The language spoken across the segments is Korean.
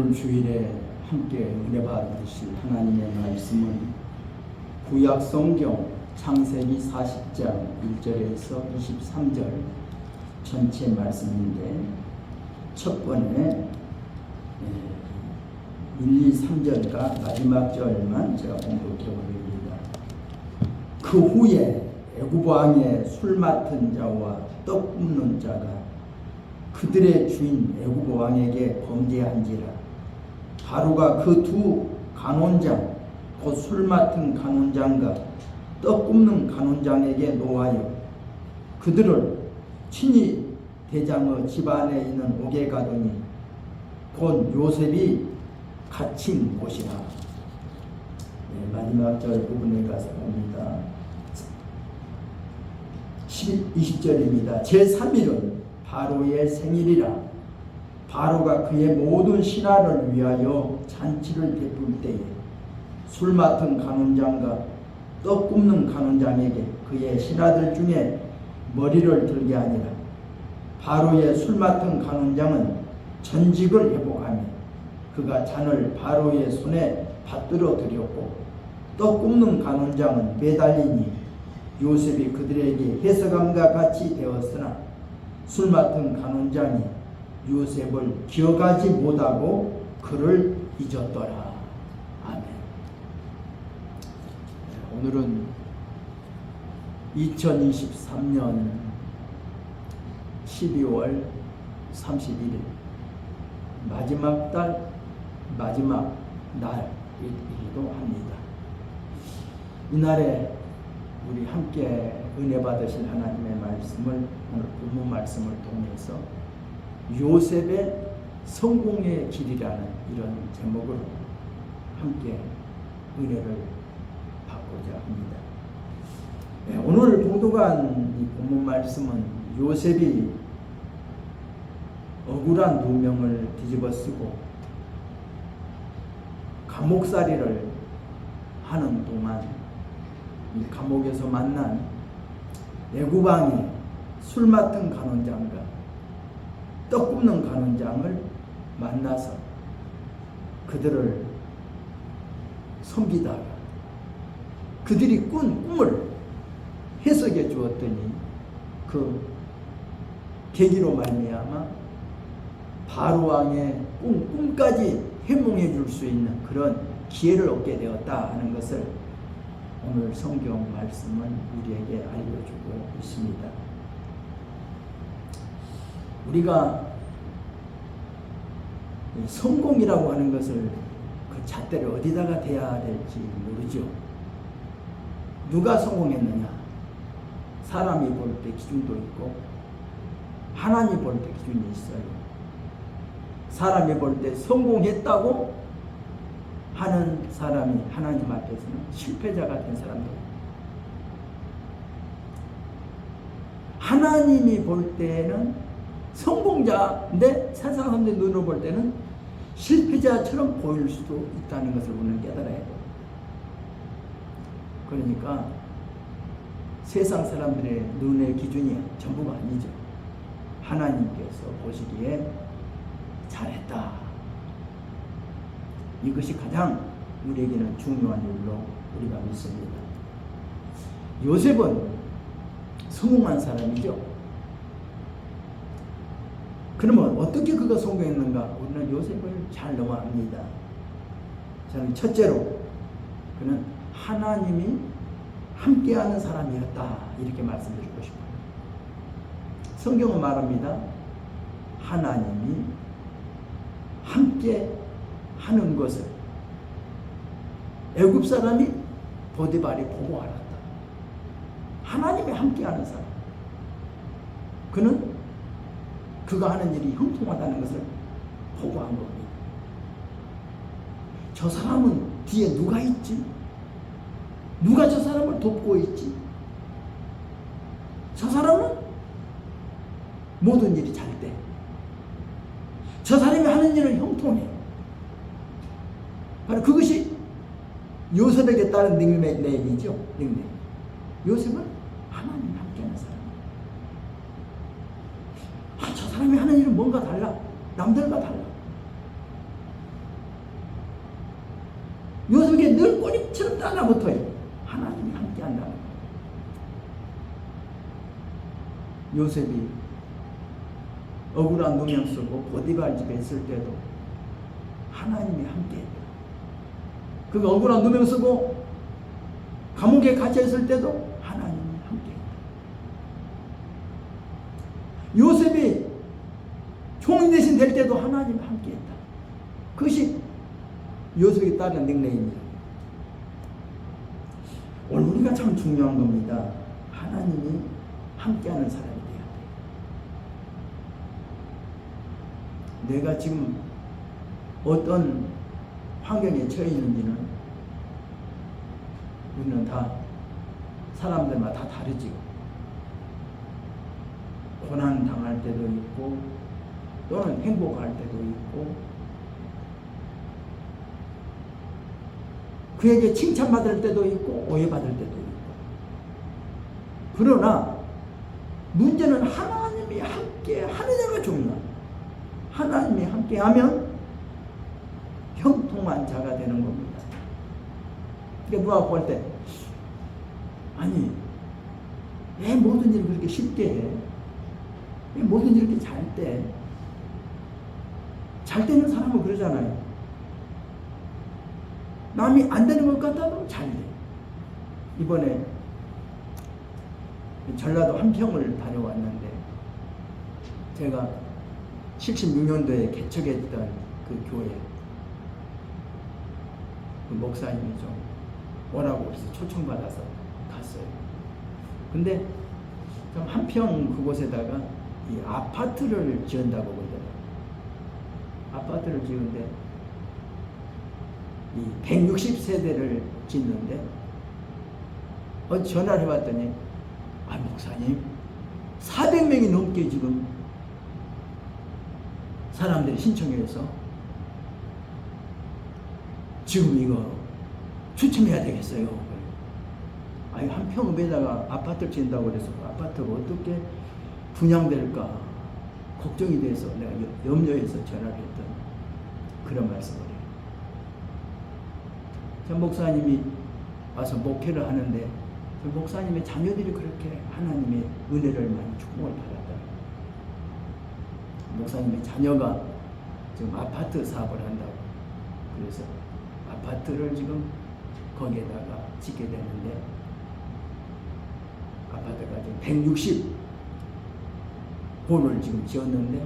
오늘 주일에 함께 은혜 받으실 하나님의 말씀은 구약 성경 창세기 40장 1절에서 23절 전체 말씀인데, 첫 번에 1, 2, 3절과 마지막 절만 제가 공독해 보립니다. 그 후에 애굽 왕의 술 맡은 자와 떡 굽는 자가 그들의 주인 애굽 왕에게 범죄한지라. 바로가 그 두 간원장, 곧 술 맡은 간원장과 떡 굽는 간원장에게 노하여 그들을 친히 대장의 집안에 있는 옥에 가더니 곧 요셉이 갇힌 곳이라. 마지막 절 부분에 가서 봅니다. 20절입니다. 제3일은 바로의 생일이라. 바로가 그의 모든 신하를 위하여 잔치를 베풀 때에 술 맡은 간원장과 떡 굽는 간원장에게 그의 신하들 중에 머리를 들게 하니라. 바로의 술 맡은 간원장은 전직을 회복하며 그가 잔을 바로의 손에 받들어 드렸고, 떡 굽는 간원장은 매달리니 요셉이 그들에게 해석함과 같이 되었으나 술 맡은 간원장이 요셉을 기억하지 못하고 그를 잊었더라. 아멘. 오늘은 2023년 12월 31일 마지막 달 마지막 날이기도 합니다. 이날에 우리 함께 은혜 받으실 하나님의 말씀을, 오늘 본문 말씀을 통해서 요셉의 성공의 길이라는 이런 제목으로 함께 은혜를 받고자 합니다. 오늘 봉독한 이 본문 말씀은 요셉이 억울한 누명을 뒤집어쓰고 감옥살이를 하는 동안 이 감옥에서 만난 애굽 왕이 술 맡은 간원장과 떡 굽는 간원장을 만나서 그들을 섬기다가 그들이 꾼 꿈을 해석해 주었더니 그 계기로 말미암아 바로 왕의 꿈까지 해몽해 줄 수 있는 그런 기회를 얻게 되었다 하는 것을 오늘 성경 말씀은 우리에게 알려주고 있습니다. 우리가 성공이라고 하는 것을 그 잣대를 어디다가 대야 될지 모르죠. 누가 성공했느냐? 사람이 볼 때 기준도 있고 하나님 볼 때 기준이 있어요. 사람이 볼 때 성공했다고 하는 사람이 하나님 앞에서는 실패자가 된 사람들. 하나님이 볼 때는 성공자인데 세상 사람들의 눈으로 볼 때는 실패자처럼 보일 수도 있다는 것을 우리는 깨달아야 돼요. 그러니까 세상 사람들의 눈의 기준이 전부가 아니죠. 하나님께서 보시기에 잘했다. 이것이 가장 우리에게는 중요한 일로 우리가 믿습니다. 요셉은 성공한 사람이죠. 그러면 어떻게 그가 성공했는가? 우리는 요셉을 잘 넘어갑니다. 저는 첫째로 그는 하나님이 함께하는 사람이었다, 이렇게 말씀드리고 싶어요. 성경은 말합니다. 하나님이 함께 하는 것을 애굽 사람이 보디발이 보고 알았다. 하나님이 함께하는 사람. 그는 그가 하는 일이 형통하다는 것을 보고 한 겁니다. 저 사람은 뒤에 누가 있지? 누가 저 사람을 돕고 있지? 저 사람은 모든 일이 잘 돼. 저 사람이 하는 일은 형통해. 바로 그것이 요셉에게 따른 능력이죠. 능력. 요셉은 하나님 함께하는 사람. 저 사람이 하는 일은 뭔가 달라. 남들과 달라. 요셉에게 늘 꼬리처럼 따라붙어요. 하나님이 함께 한다는 거예요. 요셉이 억울한 누명 쓰고 보디발 집에 있을 때도 하나님이 함께 했다. 그 억울한 누명 쓰고 감옥에 갇혀 있을 때도 하나님이 함께 했다. 요셉이 종이 대신 될 때도 하나님이 함께 했다. 그것이 요셉에게 따른 닉네임이에요. 오늘 우리가 참 중요한 겁니다. 하나님이 함께하는 사람이 돼야 돼요. 내가 지금 어떤 환경에 처해 있는지는 우리는 다 사람들마다 다 다르지요. 고난 당할 때도 있고 또는 행복할 때도 있고 그에게 칭찬받을 때도 있고 오해받을 때도 있고. 그러나 문제는 하나님이 함께 하느냐가 중요합니다. 하나님이 함께하면 형통한 자가 되는 겁니다. 그러니까 누가 볼 때 아니 왜 모든 일을 그렇게 쉽게 해? 왜 모든 일을 이렇게 잘 때? 잘 되는 사람은 그러잖아요. 남이 안 되는 것 같아도 잘 돼. 이번에 전라도 한평을 다녀왔는데 제가 76년도에 개척했던 그 교회 그 목사님이 좀 오라고 해서 초청받아서 갔어요. 근데 좀 한평 그곳에다가 이 아파트를 지은다고 그러더라고요. 아파트를 지은데 이 160세대를 짓는데 전화를 해봤더니 목사님 400명이 넘게 지금 사람들이 신청해서 지금 이거 추첨해야 되겠어요. 한평읍에다가 아파트를 지은다고 그래서 그 아파트가 어떻게 분양될까 걱정이 돼서 내가 염려해서 전화를 했더니 그런 말씀을 해요. 전 목사님이 와서 목회를 하는데 전 목사님의 자녀들이 그렇게 하나님의 은혜를 많이 축복을 받았다. 목사님의 자녀가 지금 아파트 사업을 한다고. 그래서 아파트를 지금 거기에다가 짓게 되는데 아파트가 지금 160호를 지금 지었는데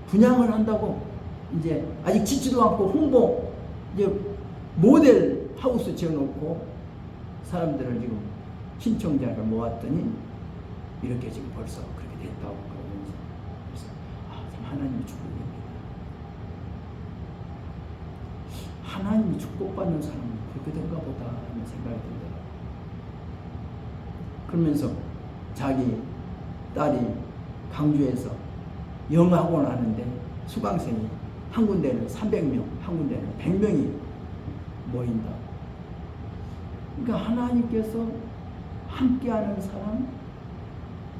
분양을 한다고 이제 아직 짓지도 않고 홍보 이제 모델 하우스 지어놓고 사람들을 지금 신청자를 모았더니 이렇게 지금 벌써 그렇게 됐다고 그러면서 그래서 참 하나님의 축복입니다. 하나님이 축복받는 사람은 그렇게 된가 보다 하는 생각이 들더라고요. 그러면서 자기 딸이 강주에서 영어학원 하는데 수강생이 한 군데는 300명, 한 군데는 100명이 모인다. 그러니까 하나님께서 함께하는 사람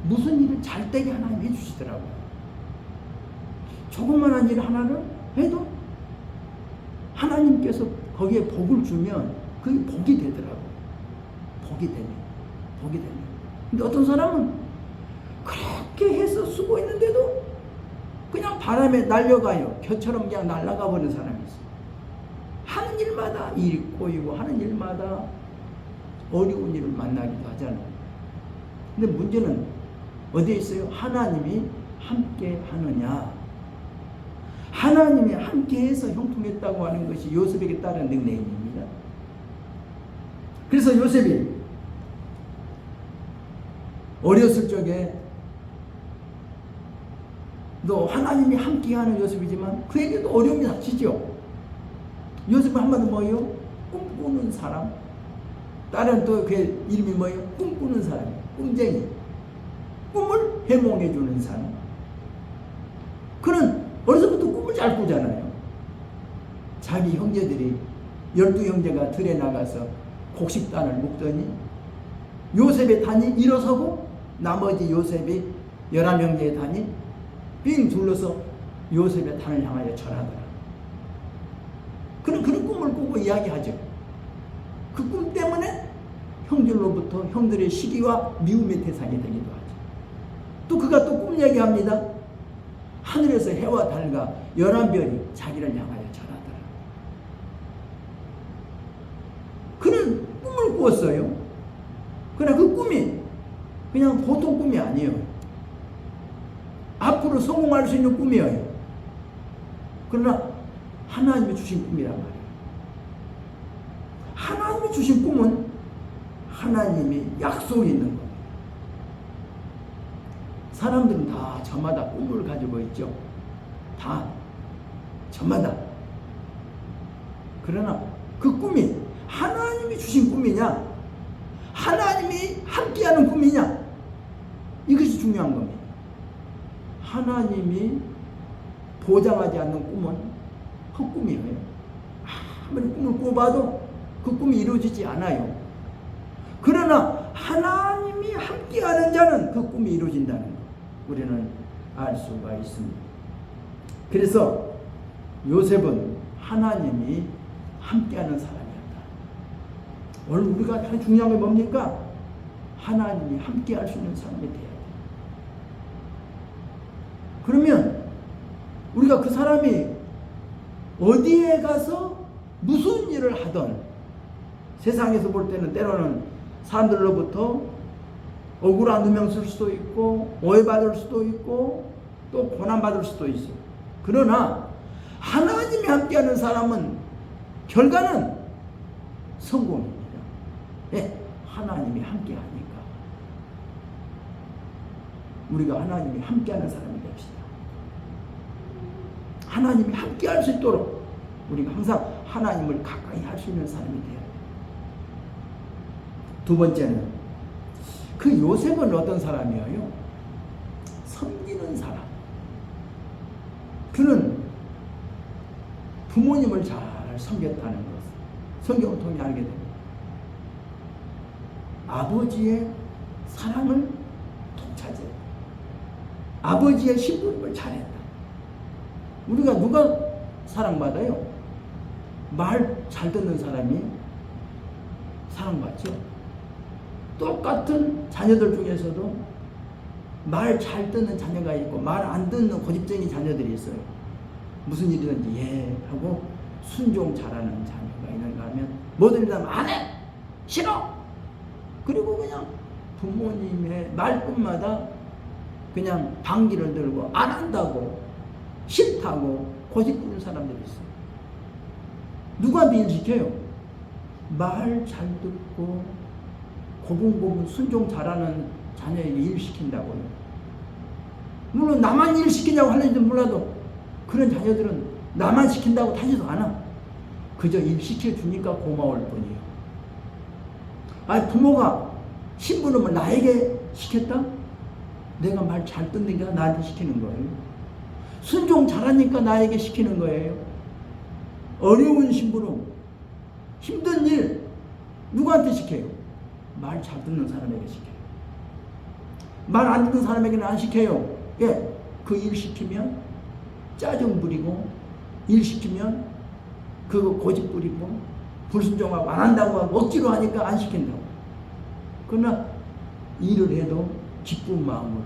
무슨 일을 잘 되게 하나님 해주시더라고요. 조그만한 일 하나를 해도 하나님께서 거기에 복을 주면 그게 복이 되더라고요. 복이 되네. 근데 어떤 사람은 그렇게 해서 수고했는데도 그냥 바람에 날려가요. 겨처럼 그냥 날아가 버리는 사람이 있어요. 하는 일마다 일이 꼬이고 하는 일마다 어려운 일을 만나기도 하잖아요. 근데 문제는 어디에 있어요? 하나님이 함께 하느냐. 하나님이 함께해서 형통했다고 하는 것이 요셉에게 따른 닉네임입니다. 그래서 요셉이 어렸을 적에 또 하나님이 함께하는 요셉이지만 그에게도 어려움이 닥치죠. 요셉은 한마디 뭐예요? 꿈꾸는 사람. 다른 또 그 이름이 뭐예요? 꿈꾸는 사람. 꿈쟁이. 꿈을 해몽해주는 사람. 그는 어려서부터 꿈을 잘 꾸잖아요. 자기 형제들이 12형제가 들에 나가서 곡식단을 묶더니 요셉의 단이 일어서고 나머지 요셉이 11형제의 단이 빙 둘러서 요셉의 단을 향하여 절하더라. 그런 꿈을 꾸고 이야기하죠. 그 꿈 때문에 형들로부터 형들의 시기와 미움의 대상이 되기도 하죠. 또 그가 또 꿈 얘기합니다. 하늘에서 해와 달과 11별이 자기를 향하여 절하더라. 그는 꿈을 꾸었어요. 그러나 그 꿈이 그냥 보통 꿈이 아니에요. 앞으로 성공할 수 있는 꿈이에요. 그러나 하나님이 주신 꿈이란 말이에요. 하나님이 주신 꿈은 하나님이 약속이 있는 겁니다. 사람들은 다 저마다 꿈을 가지고 있죠. 다 저마다. 그러나 그 꿈이 하나님이 주신 꿈이냐, 하나님이 함께하는 꿈이냐, 이것이 중요한 겁니다. 하나님이 보장하지 않는 꿈은 헛꿈이에요. 아무리 꿈을 꿔봐도 그 꿈이 이루어지지 않아요. 그러나 하나님이 함께하는 자는 그 꿈이 이루어진다는 것, 우리는 알 수가 있습니다. 그래서 요셉은 하나님이 함께하는 사람이었다. 오늘 우리가 가장 중요한 게 뭡니까? 하나님이 함께할 수 있는 사람이 돼야 돼. 그러면 우리가 그 사람이 어디에 가서 무슨 일을 하든, 세상에서 볼 때는 때로는 사람들로부터 억울한 누명 쓸 수도 있고 오해받을 수도 있고 또 고난받을 수도 있어요. 그러나 하나님이 함께하는 사람은 결과는 성공입니다. 네, 하나님이 함께하니까 우리가 하나님이 함께하는 사람이 됩시다. 하나님이 함께할 수 있도록 우리가 항상 하나님을 가까이 할 수 있는 사람이 돼야 돼요. 두 번째는 그 요셉은 어떤 사람이에요? 섬기는 사람. 그는 부모님을 잘 섬겼다는 것을 성경을 통해 알게 됩니다. 아버지의 사랑을 독차지했다. 아버지의 심부름을 잘했다. 우리가 누가 사랑받아요? 말 잘 듣는 사람이 사랑받죠. 똑같은 자녀들 중에서도 말 잘 듣는 자녀가 있고 말 안 듣는 고집쟁이 자녀들이 있어요. 무슨 일이든지 예 하고 순종 잘하는 자녀가 있는가 하면 뭐든 일하면 안 해! 싫어! 그리고 그냥 부모님의 말끝마다 그냥 방귀를 들고 안 한다고 싫다고 고집 부리는 사람들이 있어요. 누구한테 일 시켜요? 말 잘 듣고 고분고분 순종 잘하는 자녀에게 일 시킨다고요. 물론 나만 일 시키냐고 하는지도 몰라도 그런 자녀들은 나만 시킨다고 하지도 않아. 그저 일 시켜주니까 고마울 뿐이에요. 아니 부모가 심부름을 나에게 시켰다? 내가 말 잘 듣니까 나한테 시키는 거예요. 순종 잘하니까 나에게 시키는 거예요. 어려운 심부름, 힘든 일 누구한테 시켜요? 말 잘 듣는 사람에게 시켜요. 말 안 듣는 사람에게는 안 시켜요. 예, 그 일 시키면 짜증 부리고 일 시키면 그거 고집 부리고 불순종하고 안 한다고 하고 억지로 하니까 안 시킨다고. 그러나 일을 해도 기쁜 마음으로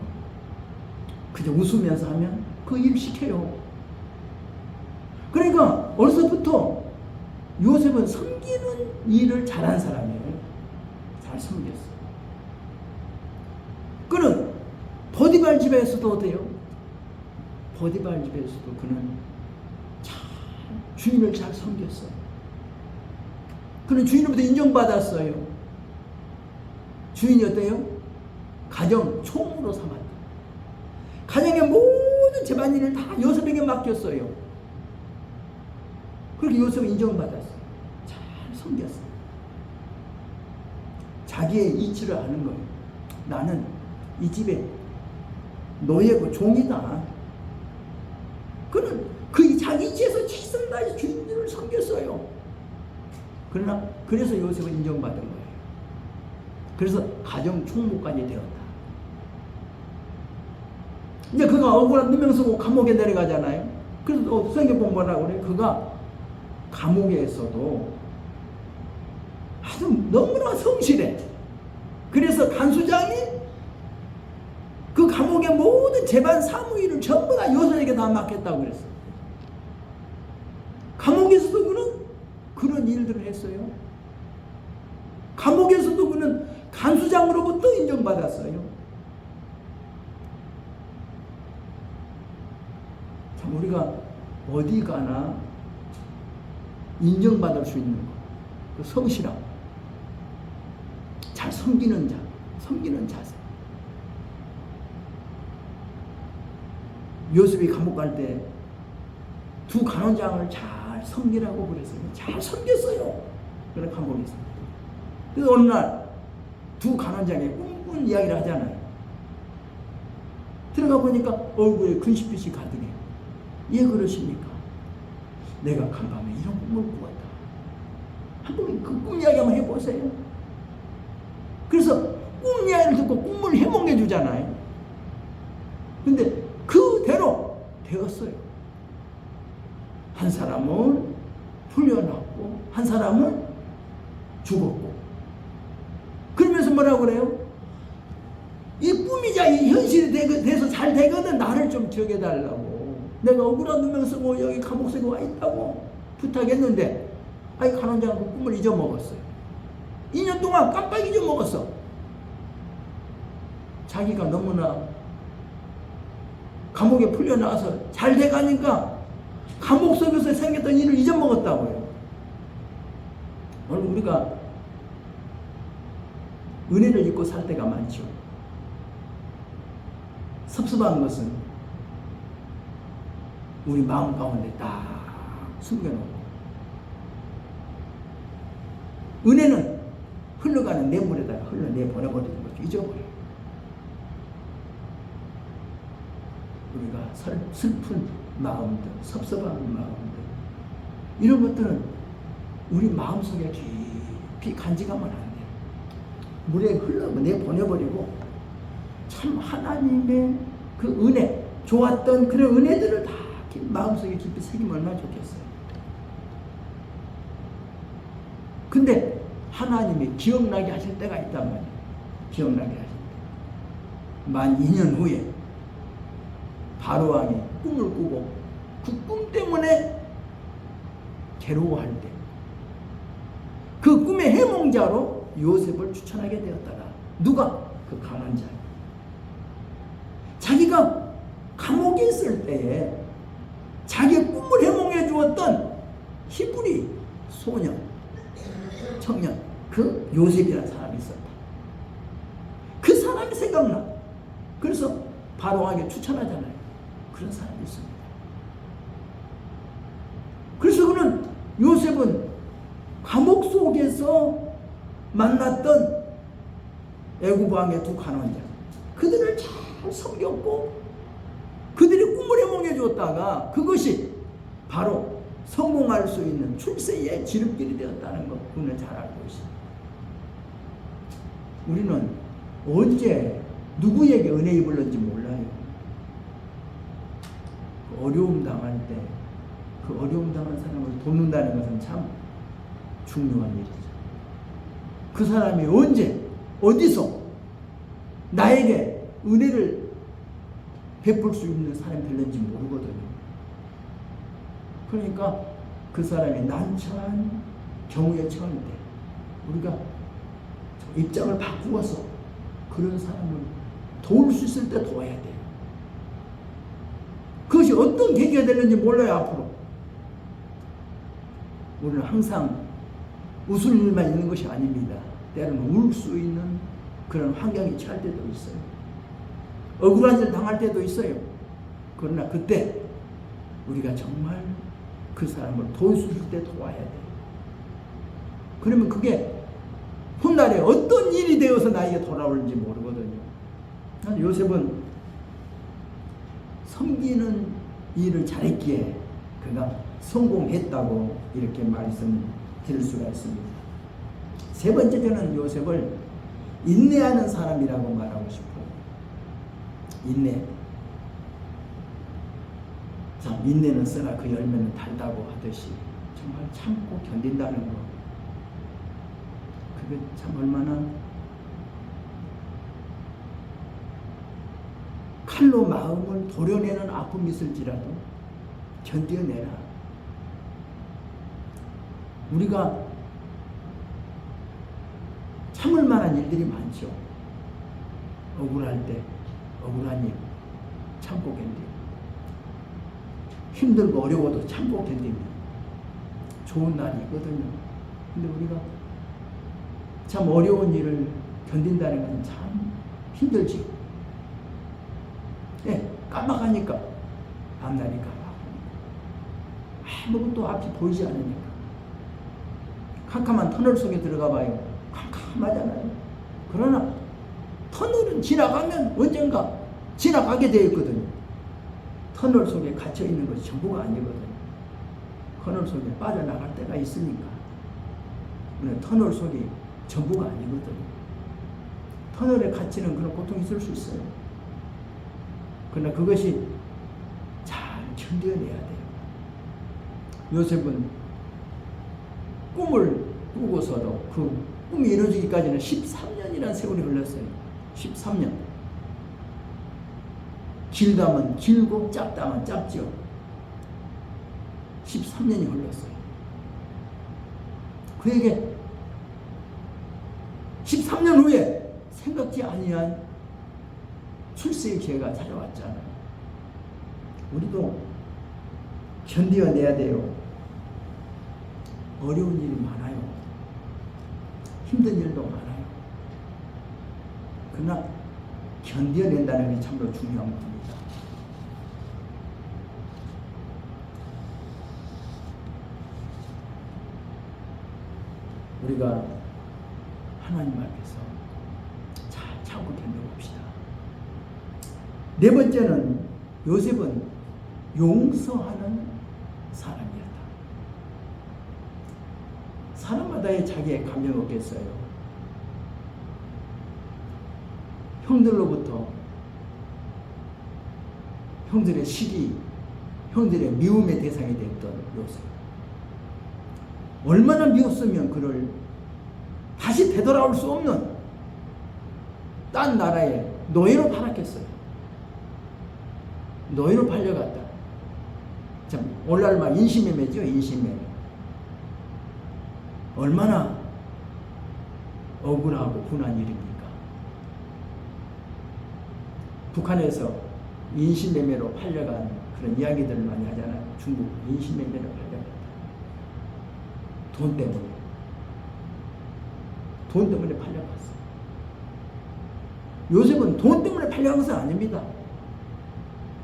그저 웃으면서 하면 그 일 시켜요. 그러니까 어려서부터 요셉은 섬기는 일을 잘한 사람이에요. 잘 섬겼어요. 그는 보디발 집에서도 어때요? 보디발 집에서도 그는 잘 주인을 잘 섬겼어요. 그는 주인으로부터 인정받았어요. 주인이 어때요? 가정 총으로 삼았다. 가정의 모든 집안일을 다 요셉에게 맡겼어요. 그렇게 요셉은 인정을 받았어요. 잘 섬겼어요. 자기의 이치를 아는 거예요. 나는 이 집의 노예고 종이다. 그는 그 자기 이치에서 최선다해 주인들을 섬겼어요. 그러나 그래서 요셉은 인정받은 거예요. 그래서 가정 총무까지 되었다. 이제 그가 억울한 누명 쓰고 감옥에 내려가잖아요. 그래서 성경 보면 뭐라고 그래요? 그가 감옥에서도 아주 너무나 성실해. 그래서 간수장이 그 감옥의 모든 재반 사무일을 전부 다 요셉에게 다 맡겼다고 그랬어. 감옥에서도 그런 일들을 했어요. 감옥에서도 그는 간수장으로부터 인정받았어요. 참 우리가 어디 가나 인정받을 수 있는 것, 그 성실함, 잘 섬기는 자, 섬기는 자세. 요셉이 감옥 갈 때 두 간원장을 잘 섬기라고 그랬어요. 잘 섬겼어요. 그래 감옥에서. 그래서 어느 날 두 간원장이 꿈꾼 이야기를 하잖아요. 들어가 보니까 얼굴에 근심빛이 가득해. 예, 그러십니까? 내가 간밤에 이런 꿈을 꾸었다. 한번 그 꿈 이야기 한번 해보세요. 그래서 꿈 이야기를 듣고 꿈을 해몽해 주잖아요. 근데 그대로 되었어요. 한 사람은 풀려났고 한 사람은 죽었고. 그러면서 뭐라고 그래요? 이 꿈이자 이 현실이 돼서 잘 되거든 나를 좀 기억해달라고. 내가 억울한 누명 쓰고 여기 감옥 쓰고 와 있다고 부탁했는데 아이 간원장은 그 꿈을 잊어먹었어요. 2년 동안 깜빡 잊어먹었어. 자기가 너무나 감옥에 풀려나와서 잘 돼가니까 감옥 속에서 생겼던 일을 잊어먹었다고요. 오늘 우리가 은혜를 잊고 살 때가 많죠. 섭섭한 것은 우리 마음 가운데 딱 숨겨놓고, 은혜는 흘러가는 내 물에다가 흘러내보내버리는 거죠. 잊어버려요. 우리가 슬픈 마음들, 섭섭한 마음들, 이런 것들은 우리 마음속에 깊이 간직하면 안 돼요. 물에 흘러내보내버리고 참 하나님의 그 은혜, 좋았던 그런 은혜들을 다 마음속에 깊이 새기면 얼마나 좋겠어요. 근데 하나님이 기억나게 하실 때가 있단 말이에요. 기억나게 하실 때. 만 2년 후에 바로왕이 꿈을 꾸고 그 꿈 때문에 괴로워할 때 그 꿈의 해몽자로 요셉을 추천하게 되었다가, 누가? 그 강한 자. 자기가 감옥에 있을 때에 자기의 꿈을 해몽해 주었던 히브리 소년, 청년, 그 요셉이라는 사람이 있었다. 그 사람이 생각나. 그래서 바로왕에게 추천하잖아요. 그런 사람이 있습니다. 그래서 그는 요셉은 감옥 속에서 만났던 애굽 왕의 두 간원장, 그들을 잘 섬겼고 그들이 꿈을 해몽해 주었다가 그것이 바로 성공할 수 있는 출세의 지름길이 되었다는 것, 우리는 잘 알고 있습니다. 우리는 언제 누구에게 은혜 입을는지 몰라요. 어려움 당할 때 그 어려움 당한 사람을 돕는다는 것은 참 중요한 일이죠. 그 사람이 언제 어디서 나에게 은혜를 베풀 수 있는 사람이 될는지 모르거든요. 그러니까 그 사람이 난처한 경우에 처할 때 우리가 입장을 바꾸어서 그런 사람을 도울 수 있을 때 도와야 돼요. 그것이 어떤 계기가 되는지 몰라요. 앞으로 우리는 항상 웃을 일만 있는 것이 아닙니다. 때로는 울 수 있는 그런 환경이 처할 때도 있어요. 억울한 일 당할 때도 있어요. 그러나 그때 우리가 정말 그 사람을 도울 수 있을 때 도와야 돼요. 그러면 그게 훗날에 어떤 일이 되어서 나에게 돌아올지 모르거든요. 요셉은 섬기는 일을 잘했기에 그가 성공했다고 이렇게 말씀드릴 수가 있습니다. 세 번째, 저는 요셉을 인내하는 사람이라고 말하고 싶어요. 인내. 자, 인내는 쓰나 그 열매는 달다고 하듯이 정말 참고 견딘다는 거, 그게 참 얼마나 칼로 마음을 도려내는 아픔이 있을지라도 견뎌내라. 우리가 참을 만한 일들이 많죠. 억울할 때 억울한 일 참고 견디고, 힘들고 어려워도 참고 견디면 좋은 날이 있거든요. 근데 우리가 참 어려운 일을 견딘다는 것은 참 힘들지. 예, 깜빡하니까, 앞날이 깜빡하니까, 아무것도 앞이 보이지 않으니까, 캄캄한 터널 속에 들어가 봐요. 캄캄하잖아요. 그러나 터널은 지나가면 언젠가 지나가게 되어 있거든요. 터널 속에 갇혀 있는 것이 전부가 아니거든요. 터널 속에 빠져나갈 때가 있으니까. 터널 속이 전부가 아니거든요. 터널에 갇히는 그런 고통이 있을 수 있어요. 그러나 그것이 잘 견뎌내야 돼요. 요셉은 꿈을 꾸고서도 그 꿈이 이루어지기까지는 13년이라는 세월이 흘렀어요. 13년. 길다면 길고 짧다면 짧죠. 13년이 흘렀어요. 그에게 13년 후에 생각지 아니한 출세의 기회가 찾아왔잖아요. 우리도 견뎌내야 돼요. 어려운 일이 많아요. 힘든 일도 많아요. 그러나 견뎌낸다는 게 참으로 중요한 겁니다. 우리가 하나님 앞에서 잘 참고 견뎌봅시다. 네 번째는 요셉은 용서하는 사람이었다. 사람마다의 자기의 감정이 없겠어요. 형들로부터 형들의 시기, 형들의 미움의 대상이 됐던 요셉. 얼마나 미웠으면 그를 다시 되돌아올 수 없는 딴 나라에 노예로 팔았겠어요. 노예로 팔려갔다. 참 오늘날 막 인신매매죠. 인신매매. 얼마나 억울하고 분한 일입니까? 북한에서 인신매매로 팔려간 그런 이야기들을 많이 하잖아요. 중국 인신매매로 팔려갔다. 돈 때문에. 돈 때문에 팔려갔어. 요셉은 돈 때문에 팔려간 것은 아닙니다.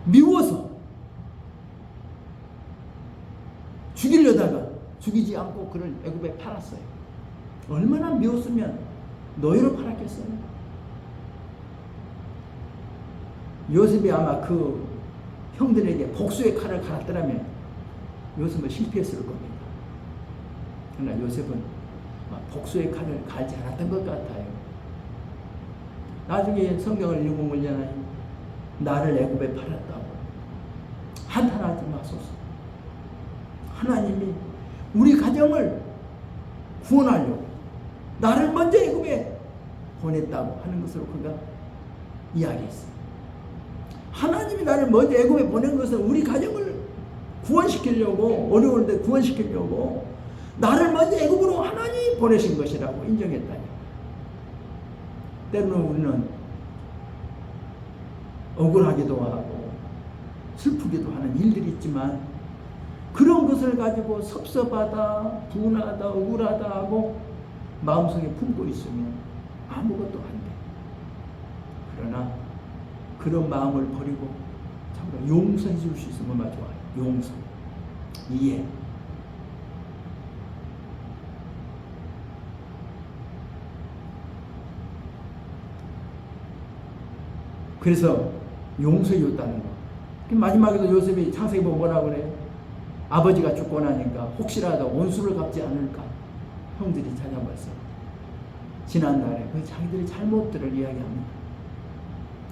미워서 죽이려다가 죽이지 않고 그를 애굽에 팔았어요. 얼마나 미웠으면 노예로 팔았겠어요. 요셉이 아마 그 형들에게 복수의 칼을 갈았더라면 요셉은 실패했을 겁니다. 그러나 요셉은 복수의 칼을 갈지 않았던 것 같아요. 나중에 성경을 읽어보면 나를 애굽에 팔았다고 한탄하지 마소서. 하나님이 우리 가정을 구원하려고 나를 먼저 애굽에 보냈다고 하는 것으로 그가 이야기했어요. 하나님이 나를 먼저 애굽에 보낸 것은 우리 가정을 구원시키려고, 어려울 때 구원시키려고 나를 먼저 애굽으로 하나님이 보내신 것이라고 인정했다니. 때로는 우리는 억울하기도 하고 슬프기도 하는 일들이 있지만 그런 것을 가지고 섭섭하다, 분하다, 억울하다 하고 마음속에 품고 있으면 아무것도 안 돼. 그러나 그런 마음을 버리고 참으로 용서해 줄 수 있으면 얼마나 좋아요. 용서, 이해. 그래서 용서해 줬다는 거. 마지막에도 요셉이 창세기 보면 뭐라고 그래요? 아버지가 죽고 나니까 혹시라도 원수를 갚지 않을까 형들이 찾아왔어. 지난날에 그 자기들의 잘못들을 이야기합니다.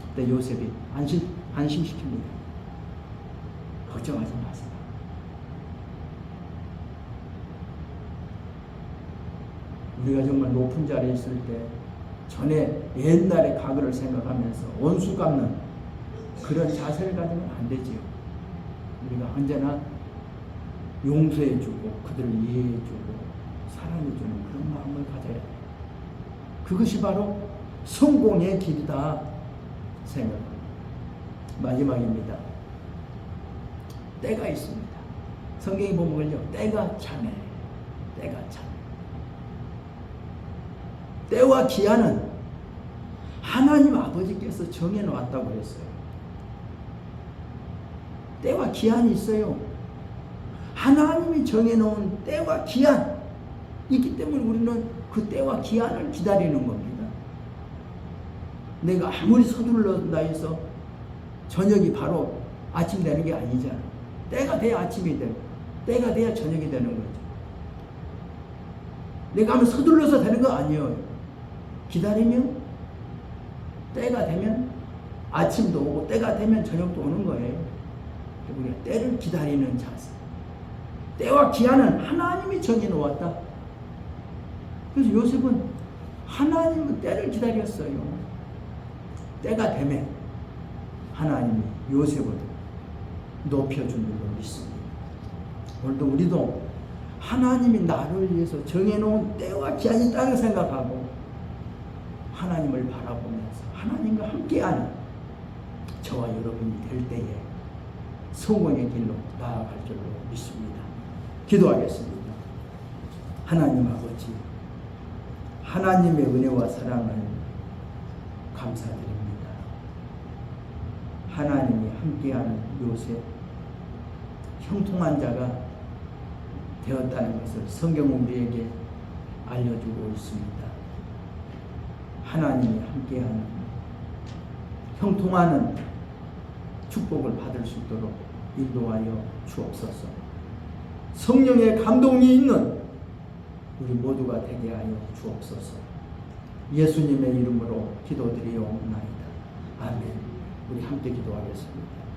그때 요셉이 안심시킵니다. 걱정하지 마세요. 우리가 정말 높은 자리에 있을 때 전에 옛날의 과거를 생각하면서 원수 갚는 그런 자세를 가지면 안 되지요. 우리가 언제나 용서해주고 그들을 이해해주고 사랑해주는 그런 마음을 가져야 돼요. 그것이 바로 성공의 길이다 생각합니다. 마지막입니다. 때가 있습니다. 성경이 보면요, 때가 참해. 때가 참해. 때와 기한은 하나님 아버지께서 정해놓았다고 했어요. 때와 기한이 있어요. 하나님이 정해놓은 때와 기한 있기 때문에 우리는 그 때와 기한을 기다리는 겁니다. 내가 아무리 서둘러다 해서 저녁이 바로 아침 되는 게 아니잖아. 때가 돼야 아침이 되고 때가 돼야 저녁이 되는 거죠. 내가 아무리 서둘러서 되는 거 아니에요. 기다리면 때가 되면 아침도 오고 때가 되면 저녁도 오는 거예요. 우리가 때를 기다리는 자세. 때와 기한은 하나님이 정해놓았다. 그래서 요셉은 하나님은 때를 기다렸어요. 때가 되면 하나님이 요셉을 높여준 줄로 믿습니다. 오늘도 우리도 하나님이 나를 위해서 정해놓은 때와 기한이 있다고 생각하고 하나님을 바라보면서 하나님과 함께하는 저와 여러분이 될 때에 성공의 길로 나아갈 줄로 믿습니다. 기도하겠습니다. 하나님 아버지, 하나님의 은혜와 사랑을 감사드립니다. 하나님이 함께하는 요셉, 형통한 자가 되었다는 것을 성경은 우리에게 알려주고 있습니다. 하나님이 함께하는 형통하는 축복을 받을 수 있도록 인도하여 주옵소서. 성령의 감동이 있는 우리 모두가 되게 하여 주옵소서. 예수님의 이름으로 기도드리옵나이다. 아멘. 우리 함께 기도하겠습니다.